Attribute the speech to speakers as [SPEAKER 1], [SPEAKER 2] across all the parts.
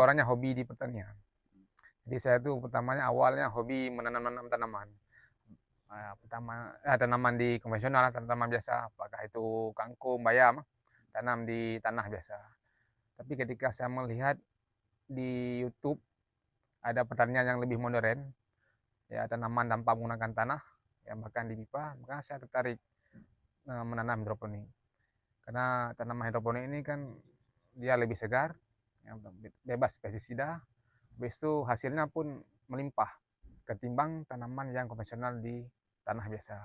[SPEAKER 1] orangnya hobi di pertanian. Jadi saya tuh pertamanya awalnya hobi menanam-nanam tanaman. Tanaman di konvensional, tanaman biasa, apakah itu kangkung, bayam, tanam di tanah biasa. Tapi ketika saya melihat di YouTube ada pertanian yang lebih modern, ya tanaman tanpa menggunakan tanah, ya bahkan di pipa, maka saya tertarik menanam hidroponik. Karena tanaman hidroponik ini kan dia lebih segar, ya, bebas pestisida, habis itu hasilnya pun melimpah ketimbang tanaman yang konvensional di tanah biasa.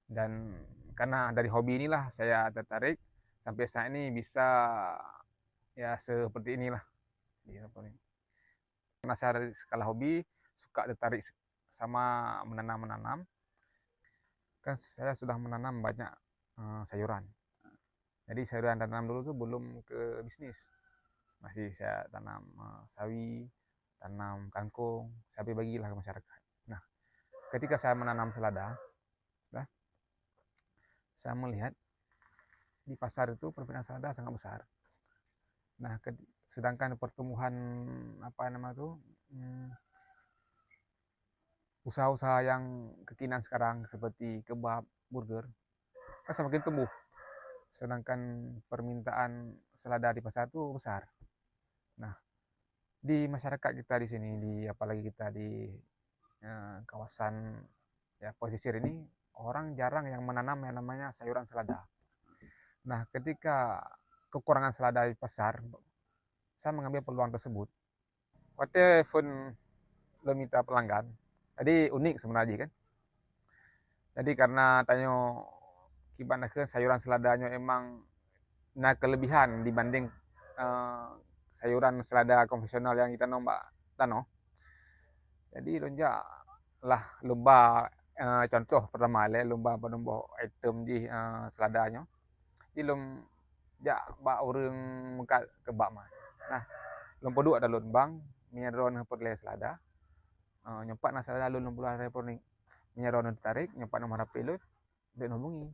[SPEAKER 1] Dan karena dari hobi inilah saya tertarik sampai saat ini bisa ya seperti inilah di hidroponik. Karena saya dari skala hobi suka tertarik sama menanam, kan saya sudah menanam banyak sayuran. Jadi sayuran tanam dulu tuh belum ke bisnis, masih saya tanam sawi, tanam kangkung, sampai bagilah ke masyarakat. Nah, ketika saya menanam selada, nah, saya melihat di pasar itu perbedaan selada sangat besar. Nah, sedangkan pertumbuhan usaha-usaha yang kekinian sekarang seperti kebab, burger, kan semakin tumbuh. Sedangkan permintaan selada di pasar itu besar. Nah, di masyarakat kita di sini, apalagi kita di kawasan ya pesisir ini, orang jarang yang menanam yang namanya sayuran selada. Nah, ketika kekurangan selada di pasar, saya mengambil peluang tersebut. Waktu pun lo minta pelanggan, jadi unik sebenarnya kan. Jadi karena tanya gimana ke sayuran seladanya emang kelebihan dibanding uh, sayuran selada konvensional yang kita nombak tano. Jadi lonjak lah lomba contoh pertama le lomba penombo item di seladanya. Di lom ja ba urang muka kebak mah. Nah, lom poduk ada lon bang minyaron perle selada. Nyempat na selada lon bulan reporning. Minyaron tertarik, nyempat nomor HP lon dan hubungi.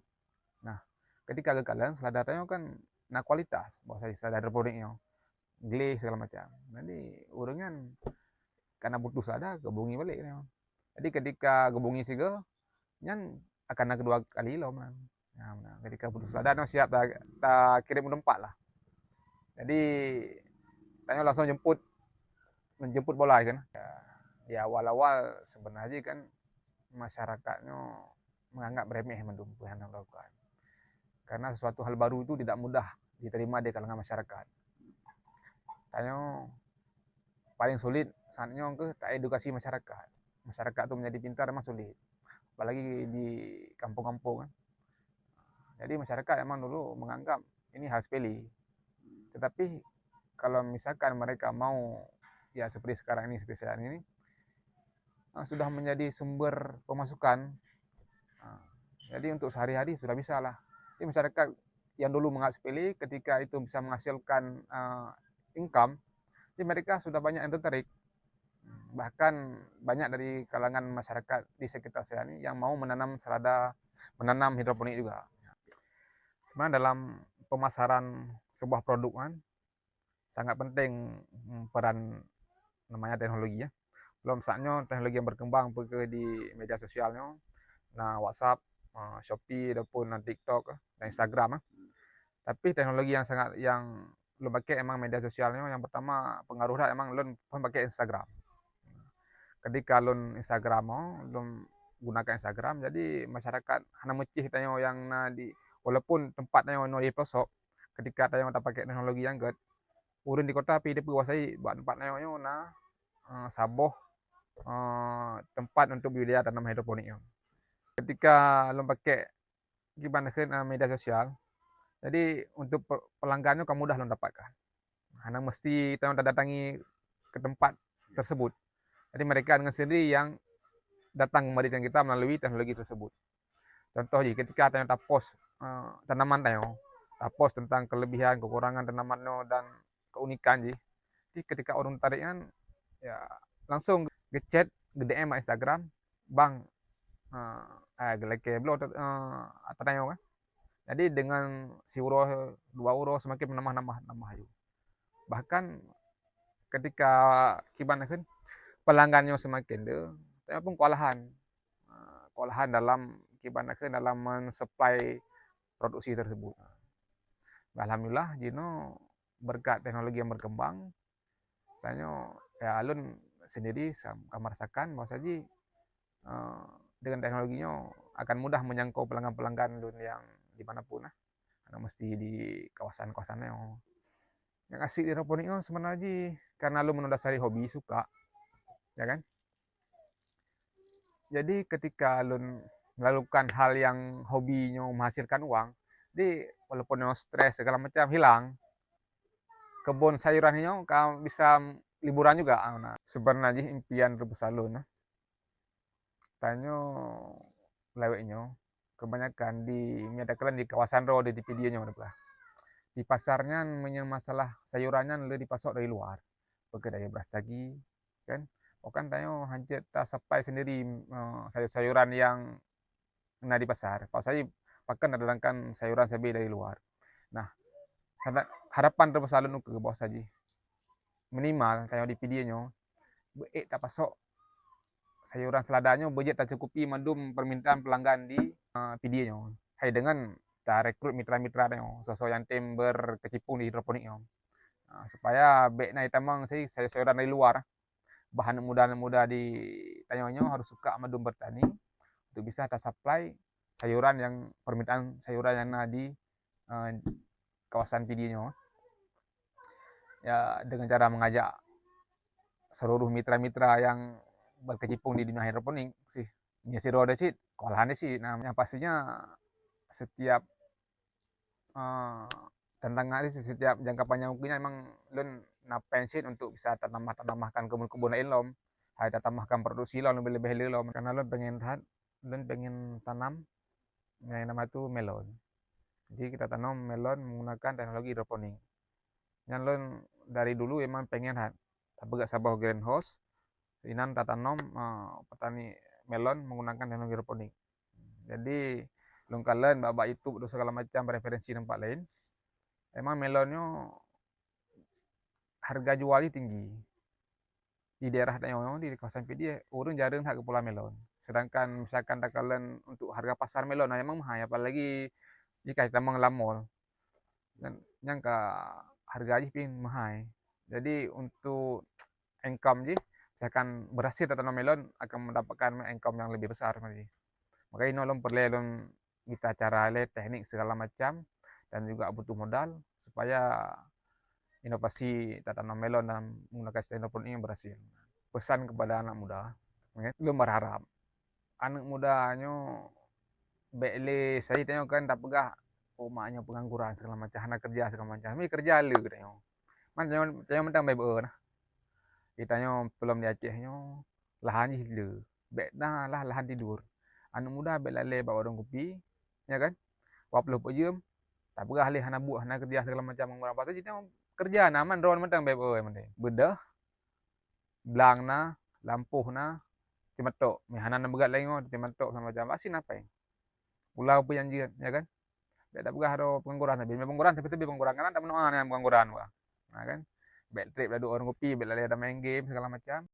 [SPEAKER 1] Nah, ketika kalian selada tanya kan na kualitas bahasa selada reportingnya. Glaze segala macam. Jadi urangnya karena butuh selada gabungi balik. Jadi ketika gabungi siga, nyan akan kedua kali lo man. Nah, ketika butuh selada no siap tak kirim tempat lah. Jadi tanya langsung menjemput bola kan. Ya, di awal-awal sebenarnya kan masyarakatnya menganggap remeh mendukung yang dilakukan. Karena sesuatu hal baru itu tidak mudah diterima di kalangan masyarakat. Tanya paling sulit saatnya ke tak edukasi masyarakat. Masyarakat itu menjadi pintar memang sulit. Apalagi di kampung-kampung kan. Jadi masyarakat emang dulu menganggap ini hal sepele. Tetapi kalau misalkan mereka mau ya seperti sekarang ini sudah menjadi sumber pemasukan. Jadi untuk sehari-hari sudah bisa lah. Jadi masyarakat yang dulu menganggap sepele ketika itu bisa menghasilkan income, jadi mereka sudah banyak yang tertarik. Bahkan banyak dari kalangan masyarakat di sekitar saya ini yang mau menanam hidroponik juga. Sebenarnya dalam pemasaran sebuah produk kan sangat penting peran namanya teknologi ya. Belum saatnya teknologi yang berkembang di media sosialnya, nah WhatsApp, Shopee ataupun TikTok dan Instagram. Tapi teknologi yang lo pakai emang media sosialnya yang pertama pengaruhnya emang lo pakai Instagram. Ketika lo Instagram lo gunakan Instagram, jadi masyarakat hanya mecih tanya yang walaupun tempatnya yang di pelosok, ketika tanya tak pakai teknologi yang good, urun di kota tapi dia kuasai buat tempatnya saboh tempat untuk budidaya tanaman hidroponiknya. Ketika lo pakai gimana ke media sosial, jadi untuk pelanggannya kamu mudah lo dapatkan. Hanya mesti kita datangi ke tempat tersebut. Jadi mereka dengan sendiri yang datang memberikan kita melalui teknologi tersebut. Contoh ketika kita post tanaman kita post tentang kelebihan, kekurangan tanaman dan keunikan jadi ketika orang tariknya ya langsung ngechat DM Instagram, bang geleke blog atau kan. Jadi dengan si euro 2 euro semakin menambah. Bahkan ketika gimana kan pelanggannya semakin deh, tapi pun kewalahan dalam gimana kan dalam mensuplai produksi tersebut. Alhamdulillah Jino berkat teknologi yang berkembang, tanya ya alun sendiri merasakan bahwa saja dengan teknologinya akan mudah menjangkau pelanggan-pelanggan lun yang dimanapun lah. Karena mesti di kawasan-kawasannya yang asik di hidroponiknya sebenarnya karena lu mendasari hobi suka, ya kan? Jadi ketika lu melakukan hal yang hobinya menghasilkan uang, jadi walaupun yang stres segala macam hilang, kebun sayurannya kamu bisa liburan juga. Nah, sebenarnya impian terbesar lu nah. Tanya leweknya kebanyakan di menyatakan di kawasan ro di videonya udah di pasarnya masalah sayurannya lebih dipasok dari luar pakai dari beras lagi kan kan tanya hancur tak sampai sendiri sayur-sayuran yang kena di pasar kalau saya pakai datangkan sayuran sabi dari luar. Nah harapan terbesar lu ke bawah saja minimal tanya di videonya tak pasok sayuran seladanya budget tak cukupi mandum permintaan pelanggan di videonya. Hai dengan kita rekrut mitra-mitra sosok yang tim berkecimpung di hidroponiknya. Supaya baik naik tamang sih sayuran dari luar bahan muda-muda di tanyanya harus suka mandum bertani untuk bisa kita supply sayuran yang permintaan sayuran yang di kawasan videonya. Ya dengan cara mengajak seluruh mitra-mitra yang berkecimpung di dunia hidroponik sih si roda sih kewalahannya sih namanya pastinya setiap tentang setiap jangka panjang mungkinnya emang lun pensiun untuk bisa tanamahkan kebun-kebun lain lom hay tambahkan produksi lom lebih-lebih lom karena lun pengen tanam yang nama itu melon. Jadi kita tanam melon menggunakan teknologi hidroponik. Yang lun dari dulu emang pengen tapi gak sabar greenhouse Inan tanam petani melon menggunakan teknologi hidroponik. Jadi lungkalan babak itu segala macam referensi tempat lain. Emang melonnya harga jualnya tinggi. Di daerah Tanyono di kawasan PD urun jarang hak kepulauan melon. Sedangkan misalkan takalan untuk harga pasar melon emang mahal apalagi jika kita mengelamol. Dan yang ke harga aja pin mahal. Jadi untuk income je misalkan berhasil tanam melon akan mendapatkan income yang lebih besar makanya ini lom perlu kita cara teknik segala macam dan juga butuh modal supaya inovasi tanam melon dan menggunakan sistem hidroponik ini berhasil. Pesan kepada anak muda, belum berharap anak mudanya bele saya tengok kan tak pegah maknya pengangguran segala macam anak kerja segala macam ini kerja lu tengok man mentang baik nah ditanya belum di Acehnya lahannya hidup bek dah lah lahan tidur anak muda bek lale bawa warung kopi ya kan 40 jam tak berah leh anak buah anak kerja segala macam mengurang pasal jadi kerja naman drone mentang baik bedah belang na lampuh na cimetok mihanan na begat lain cimetok sama macam asin apa pulau pun yang ya kan bek tak berah ada pengangguran tapi pengangguran kan tak menuan yang pengangguran nah kan bek trip laduk orang kopi bek lale ada main game segala macam